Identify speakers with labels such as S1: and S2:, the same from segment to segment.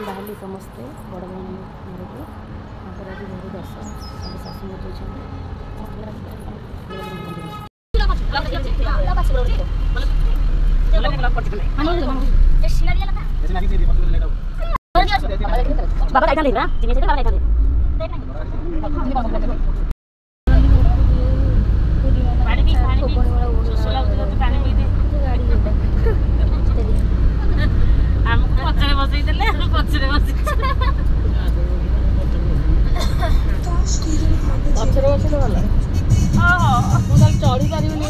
S1: बाहर समस्ते बड़ भाई घर को घर दर्शन सब शाशु चढ़ी पार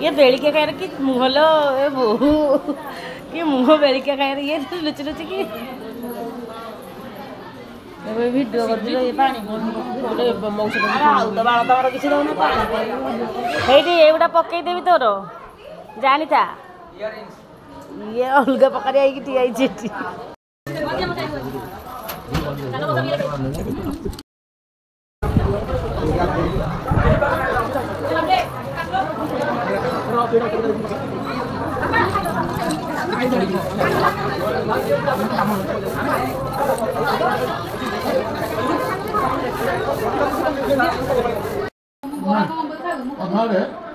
S1: ये बेड़िके खाए कि मुँह लो बहु कि मुँह बेड़िके खाए ये लुचि लुचि कि भिडियो कर ये पानी बाल तमर किसी दौन ये एगुटा पकईदेवी तोर जानी था ये अलग पकड़ ठिया
S2: Nah,